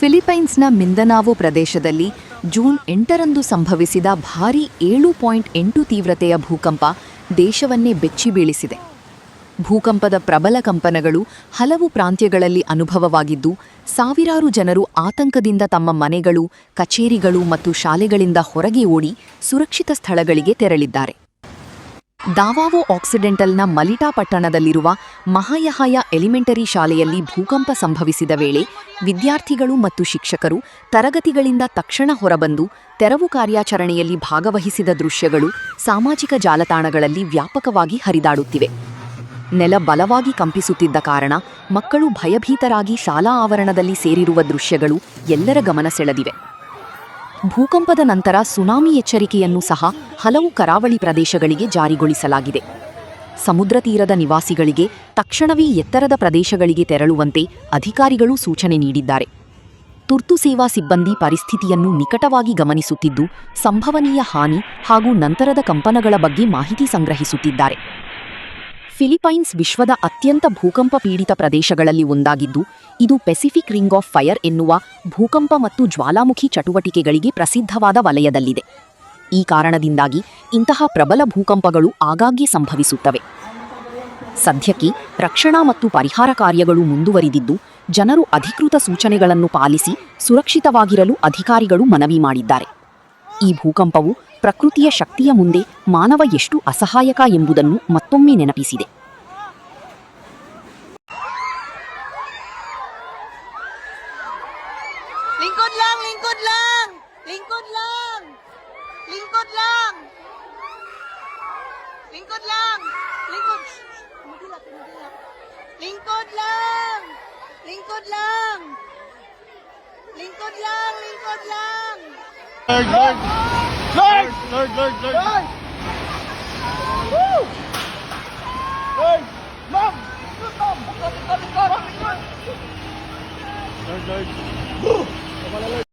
ಫಿಲಿಪೈನ್ಸ್ನ ಮಿಂದನಾವೊ ಪ್ರದೇಶದಲ್ಲಿ ಜೂನ್ 8ರಂದು ಸಂಭವಿಸಿದ ಭಾರೀ 7.8 ತೀವ್ರತೆಯ ಭೂಕಂಪ ದೇಶವನ್ನೇ ಬೆಚ್ಚಿಬೀಳಿಸಿದೆ. ಭೂಕಂಪದ ಪ್ರಬಲ ಕಂಪನಗಳು ಹಲವು ಪ್ರಾಂತ್ಯಗಳಲ್ಲಿ ಅನುಭವವಾಗಿದ್ದು, ಸಾವಿರಾರು ಜನರು ಆತಂಕದಿಂದ ತಮ್ಮ ಮನೆಗಳು, ಕಚೇರಿಗಳು ಮತ್ತು ಶಾಲೆಗಳಿಂದ ಹೊರಗೆ ಓಡಿ ಸುರಕ್ಷಿತ ಸ್ಥಳಗಳಿಗೆ ತೆರಳಿದ್ದಾರೆ. ದಾವಾವೊ ಆಕ್ಸಿಡೆಂಟಲ್ನ ಮಲಿಟಾ ಪಟ್ಟಣದಲ್ಲಿರುವ ಮಹಾಯಹಾಯ ಎಲಿಮೆಂಟರಿ ಶಾಲೆಯಲ್ಲಿ ಭೂಕಂಪ ಸಂಭವಿಸಿದ ವೇಳೆ ವಿದ್ಯಾರ್ಥಿಗಳು ಮತ್ತು ಶಿಕ್ಷಕರು ತರಗತಿಗಳಿಂದ ತಕ್ಷಣ ಹೊರಬಂದು ತೆರವು ಕಾರ್ಯಾಚರಣೆಯಲ್ಲಿ ಭಾಗವಹಿಸಿದ ದೃಶ್ಯಗಳು ಸಾಮಾಜಿಕ ಜಾಲತಾಣಗಳಲ್ಲಿ ವ್ಯಾಪಕವಾಗಿ ಹರಿದಾಡುತ್ತಿವೆ. ನೆಲ ಬಲವಾಗಿ ಕಂಪಿಸುತ್ತಿದ್ದ ಕಾರಣ ಮಕ್ಕಳು ಭಯಭೀತರಾಗಿ ಶಾಲಾ ಆವರಣದಲ್ಲಿ ಸೇರಿರುವ ದೃಶ್ಯಗಳು ಎಲ್ಲರ ಗಮನ ಸೆಳೆದಿವೆ. ಭೂಕಂಪದ ನಂತರ ಸುನಾಮಿ ಎಚ್ಚರಿಕೆಯನ್ನು ಸಹ ಹಲವು ಕರಾವಳಿ ಪ್ರದೇಶಗಳಿಗೆ ಜಾರಿಗೊಳಿಸಲಾಗಿದೆ. ಸಮುದ್ರ ತೀರದ ನಿವಾಸಿಗಳಿಗೆ ತಕ್ಷಣವೇ ಎತ್ತರದ ಪ್ರದೇಶಗಳಿಗೆ ತೆರಳುವಂತೆ ಅಧಿಕಾರಿಗಳು ಸೂಚನೆ ನೀಡಿದ್ದಾರೆ. ತುರ್ತು ಸೇವಾ ಸಿಬ್ಬಂದಿ ಪರಿಸ್ಥಿತಿಯನ್ನು ನಿಕಟವಾಗಿ ಗಮನಿಸುತ್ತಿದ್ದು, ಸಂಭವನೀಯ ಹಾನಿ ಹಾಗೂ ನಂತರದ ಕಂಪನಗಳ ಬಗ್ಗೆ ಮಾಹಿತಿ ಸಂಗ್ರಹಿಸುತ್ತಿದ್ದಾರೆ. ಫಿಲಿಪೈನ್ಸ್ ವಿಶ್ವದ ಅತ್ಯಂತ ಭೂಕಂಪ ಪೀಡಿತ ಪ್ರದೇಶಗಳಲ್ಲಿ ಒಂದಾಗಿದ್ದು, ಇದು ಪೆಸಿಫಿಕ್ ರಿಂಗ್ ಆಫ್ ಫೈರ್ ಎನ್ನುವ ಭೂಕಂಪ ಮತ್ತು ಜ್ವಾಲಾಮುಖಿ ಚಟುವಟಿಕೆಗಳಿಗೆ ಪ್ರಸಿದ್ಧವಾದ ವಲಯದಲ್ಲಿದೆ. ಈ ಕಾರಣದಿಂದಾಗಿ ಇಂತಹ ಪ್ರಬಲ ಭೂಕಂಪಗಳು ಆಗಾಗ್ಗೆ ಸಂಭವಿಸುತ್ತವೆ. ಸದ್ಯಕ್ಕೆ ರಕ್ಷಣಾ ಮತ್ತು ಪರಿಹಾರ ಕಾರ್ಯಗಳು ಮುಂದುವರಿದಿದ್ದು, ಜನರು ಅಧಿಕೃತ ಸೂಚನೆಗಳನ್ನು ಪಾಲಿಸಿ ಸುರಕ್ಷಿತವಾಗಿರಲು ಅಧಿಕಾರಿಗಳು ಮನವಿ ಮಾಡಿದ್ದಾರೆ. ಈ ಭೂಕಂಪವು ಪ್ರಕೃತಿಯ ಶಕ್ತಿಯ ಮುಂದೆ ಮಾನವ ಎಷ್ಟು ಅಸಹಾಯಕ ಎಂಬುದನ್ನು ಮತ್ತೊಮ್ಮೆ ನೆನಪಿಸಿದೆ. Lingkod lang, lingkod lang. Lingkod lang. Lingkod lang. Lingkod lang. Lingkod. Lingkod lang. Lingkod lang. Lingkod lang, lingkod lang. Lord! Lord! Lord! Lord! Lord! Lord! Woo! Lord! Mom! Lord! Lord!